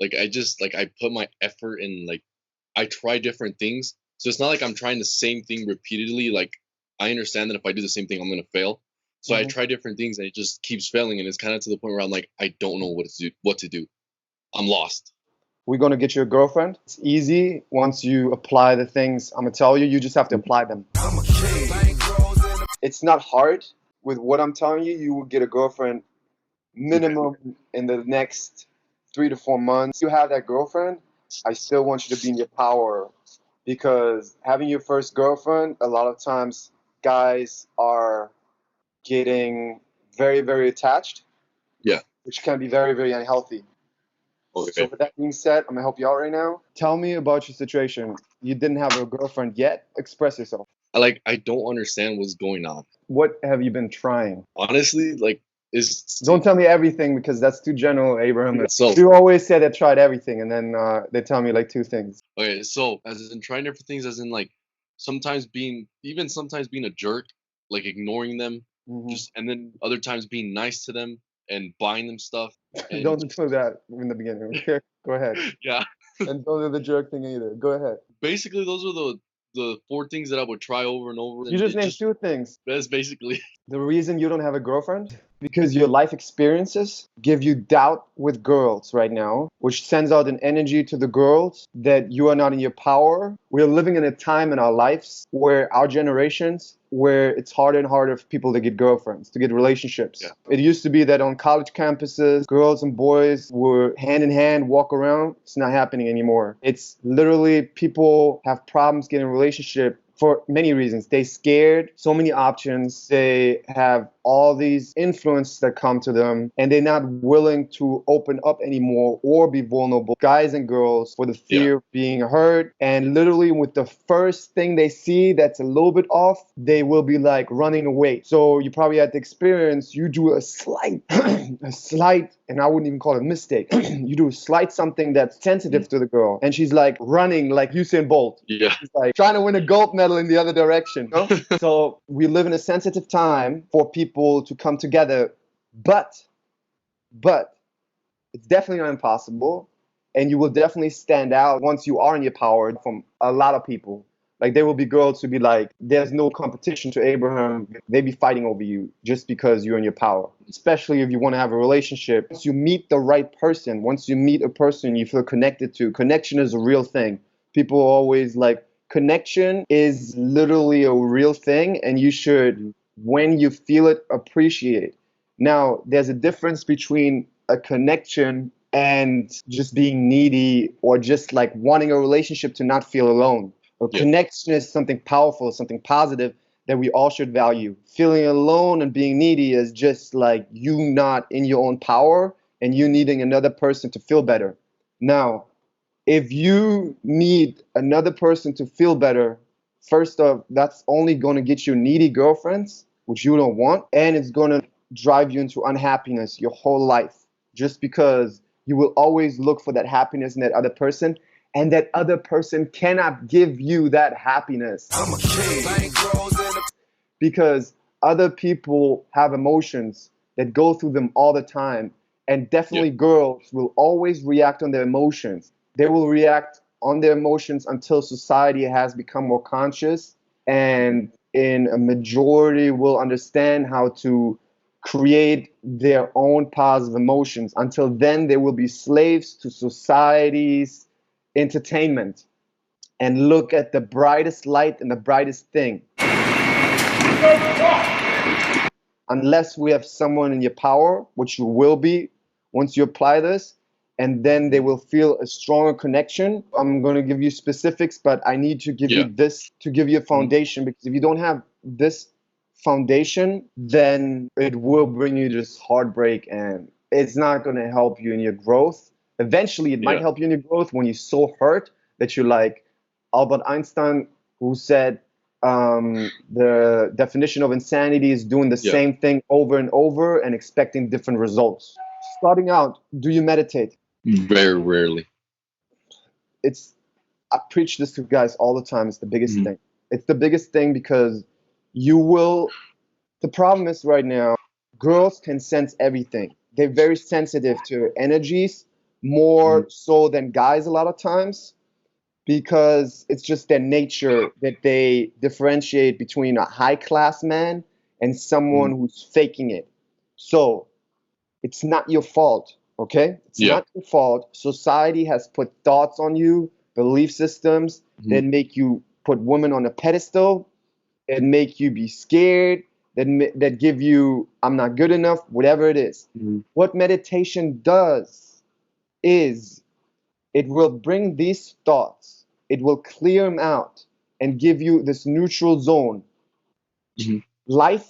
Like I just like I put my effort in, like I try different things. So it's not like I'm trying the same thing repeatedly. Like I understand that if I do the same thing, I'm gonna fail. So I Mhm. try different things and it just keeps failing, and it's kind of to the point where I'm like, I don't know what to do. What to do? I'm lost. We're gonna get you a girlfriend. It's easy once you apply the things I'm gonna tell you. You just have to apply them. It's not hard. With what I'm telling you, you will get a girlfriend Okay. minimum in the next 3 to 4 months. You have that girlfriend, I still want you to be in your power, because having your first girlfriend, a lot of times guys are getting very, very attached, Yeah. which can be very, very unhealthy. So Okay. with that being said, I'm gonna help you out right now. Tell me about your situation. You didn't have a girlfriend yet. Express yourself. I don't understand what's going on. What have you been trying? Honestly, like is Don't tell me everything because that's too general, Abraham. so You always say they tried everything, and then they tell me like two things. okay. So as in trying different things, as in like sometimes being a jerk, like ignoring them, Hmm. just and then other times being nice to them and buying them stuff and Don't do that in the beginning. Okay, go ahead. yeah. And don't do the jerk thing either. Go ahead. Basically, those are the four things that I would try over and over, You and just it named just two things. that's basically The reason you don't have a girlfriend, because your life experiences give you doubt with girls right now, which sends out an energy to the girls that you are not in your power. We're living in a time in our lives where our generations, where it's harder and harder for people to get girlfriends, to get yeah, relationships. It used to be that on college campuses, girls and boys were hand in hand, walk around. It's not happening anymore. It's literally people have problems getting a relationship for many reasons. They scared, so many options. They have all these influences that come to them, and they're not willing to open up anymore or be vulnerable. Guys and girls, for the yeah, fear of being hurt, and literally with the first thing they see that's a little bit off, they will be like running away. So you probably had the experience. You do a slight, a slight, and I wouldn't even call it a mistake. You do a slight something that's sensitive to the girl, and she's like running like Usain Bolt. yeah, It's like trying to win a gold medal in the other direction. You know? So we live in a sensitive time for people to come together, but but it's definitely not impossible, and you will definitely stand out once you are in your power from a lot of people. Like there will be girls who be like, "There's no competition to Abraham." They be fighting over you just because you're in your power. Especially if you want to have a relationship. Once you meet the right person, once you meet a person you feel connected to, connection is a real thing. People always like connection is literally a real thing, and you should, when you feel it, appreciate it. Now, there's a difference between a connection and just being needy or just like wanting a relationship to not feel alone. A yeah, connection is something powerful, something positive that we all should value. Feeling alone and being needy is just like you not in your own power and you needing another person to feel better. Now, if you need another person to feel better, first off, that's only going to get you needy girlfriends, which you don't want, and it's going to drive you into unhappiness your whole life, just because you will always look for that happiness in that other person, and that other person cannot give you that happiness because other people have emotions that go through them all the time. And yeah, definitely, girls will always react on their emotions. They will react on their emotions until society has become more conscious, and in a majority will understand how to create their own positive emotions. Until then, they will be slaves to society's entertainment and look at the brightest light and the brightest thing. Unless we have someone in your power, which you will be once you apply this, and then they will feel a stronger connection. I'm going to give you specifics, but I need to give you yeah, this to give you a mhm, foundation, because if you don't have this foundation, then it will bring you just heartbreak, and it's not going to help you in your growth. Eventually, it might yeah, help you in your growth when you're so hurt that you're like Albert Einstein, who said, the definition of insanity is doing the yeah. same thing over and over and expecting different results. Starting out, do you meditate? Very rarely. It's I preach this to guys all the time. It's the biggest Mhm. thing. It's the biggest thing because you will. The problem is right now, girls can sense everything. They're very sensitive to energies more so than guys a lot of times, because it's just their nature that they differentiate between a high class man and someone who's faking it. So it's not your fault, okay? It's Yeah. not your fault. Society has put thoughts on you, belief systems that make you put women on a pedestal, that make you be scared, that give you I'm not good enough, whatever it is. What meditation does is it will bring these thoughts, it will clear them out and give you this neutral zone. Life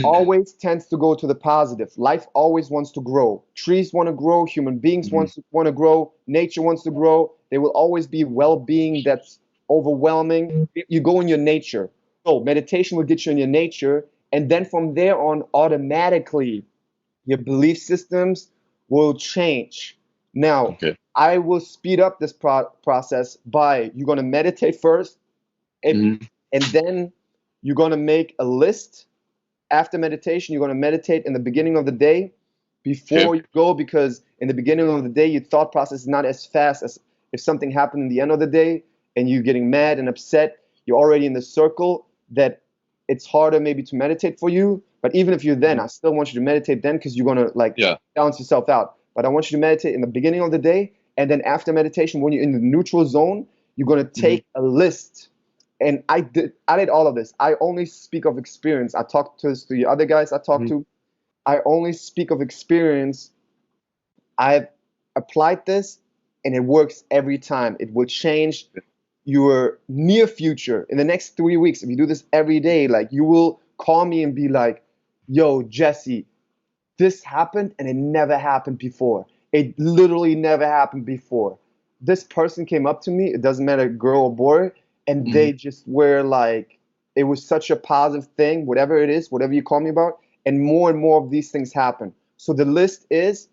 always tends to go to the positive. Life always wants to grow. Trees want to grow, human beings want to grow, nature wants to grow. There will always be well-being that's overwhelming. You go in your nature. So meditation will get you in your nature, and then from there on, automatically, your belief systems will change. Now, Okay. I will speed up this process by you're going to meditate first, and then you're going to make a list. After meditation, you're going to meditate in the beginning of the day before you go, because in the beginning of the day, your thought process is not as fast as if something happened in the end of the day and you're getting mad and upset. You're already in the circle that it's harder maybe to meditate for you. But even if you're then, I still want you to meditate then, because you're going to like balance yourself out. But I want you to meditate in the beginning of the day. And then after meditation, when you're in the neutral zone, you're going to take a list. And I did all of this. I only speak of experience. I talked to the other guys I talked to. I only speak of experience. I've applied this and it works every time. It will change your near future in the next 3 weeks. If you do this every day, like you will call me and be like, yo, Jesse, this happened and it never happened before. It literally never happened before. This person came up to me, it doesn't matter, girl or boy, and they just were like, it was such a positive thing, whatever it is, whatever you call me about, and more of these things happen. So the list is,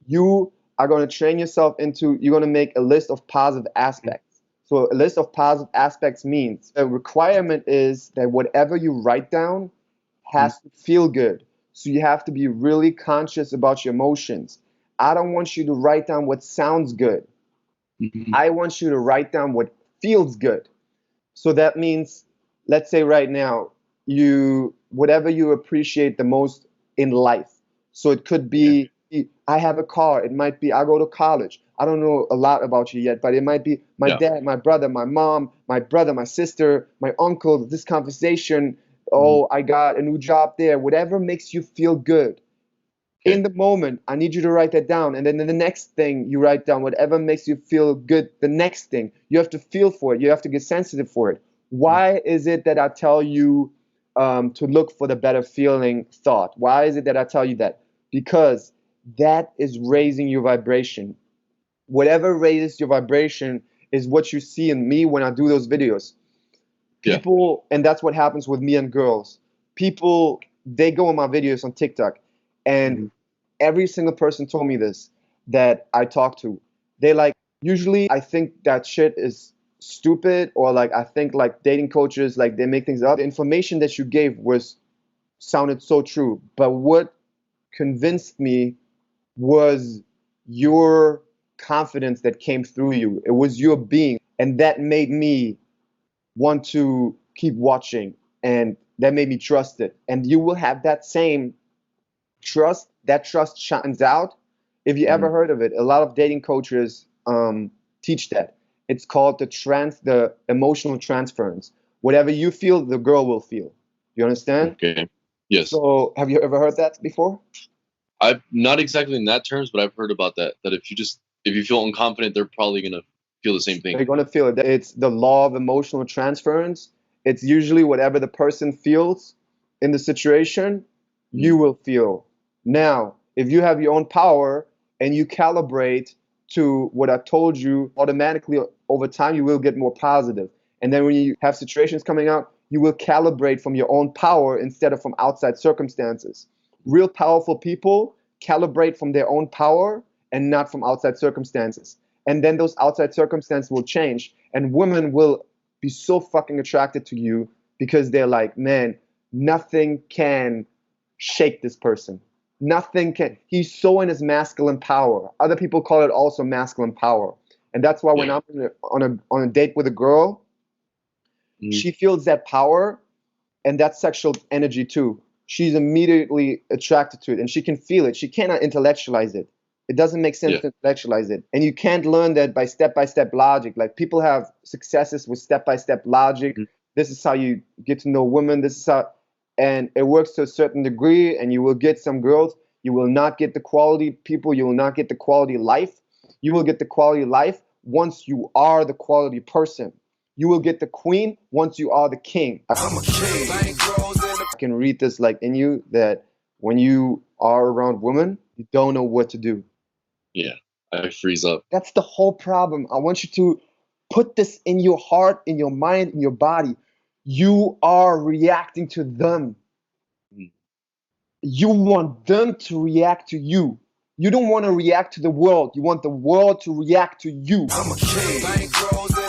you are going to train yourself into, you're going to make a list of positive aspects. So a list of positive aspects means the requirement is that whatever you write down has to feel good. So you have to be really conscious about your emotions. I don't want you to write down what sounds good. I want you to write down what feels good. So that means, let's say right now, whatever you appreciate the most in life. So it could be, I have a car. It might be, I go to college. I don't know a lot about you yet, but it might be my dad, my brother, my mom, my brother, my sister, my uncle, this conversation. Oh, I got a new job there. Whatever makes you feel good. In the moment, I need you to write that down. And then in the next thing, you write down whatever makes you feel good. The next thing, you have to feel for it. You have to get sensitive for it. Why is it that I tell you to look for the better feeling thought? Why is it that I tell you that? Because that is raising your vibration. Whatever raises your vibration is what you see in me when I do those videos. People, and that's what happens with me and girls. People, they go on my videos on TikTok, and every single person told me this that I talked to. They like, usually I think that shit is stupid, or like I think like dating coaches, like they make things up. The information that you gave sounded so true. But what convinced me was your confidence that came through you. It was your being. And that made me want to keep watching, and that made me trust it. And you will have that same trust. That trust shines out. If you ever heard of it, a lot of dating coaches teach that. It's called the emotional transference. Whatever you feel, the girl will feel. You understand? Okay. Yes. So have you ever heard that before? I've not exactly in that terms, but I've heard about that. That if you feel unconfident, they're probably gonna feel the same thing. They're gonna feel it. It's the law of emotional transference. It's usually whatever the person feels in the situation, you will feel. Now, if you have your own power and you calibrate to what I told you, automatically over time you will get more positive. And then when you have situations coming out, you will calibrate from your own power instead of from outside circumstances. Real powerful people calibrate from their own power and not from outside circumstances. And then those outside circumstances will change, and women will be so fucking attracted to you because they're like, man, nothing can shake this person. Nothing can. He's so in his masculine power. Other people call it also masculine power, and that's why when Yeah. I'm on a date with a girl, she feels that power and that sexual energy too. She's immediately attracted to it, and she can feel it. She cannot intellectualize it. It doesn't make sense to intellectualize it, and you can't learn that by step-by-step logic. Like people have successes with step-by-step logic. This is how you get to know women. This is how, and it works to a certain degree. And you will get some girls. You will not get the quality people. You will not get the quality life. You will get the quality life once you are the quality person. You will get the queen once you are the king. I'm a king. I can read this like in you that when you are around women, you don't know what to do. Yeah, I freeze up. That's the whole problem. I want you to put this in your heart, in your mind, in your body. You are reacting to them. You want them to react to you. You don't want to react to the world. You want the world to react to you. I'm a king.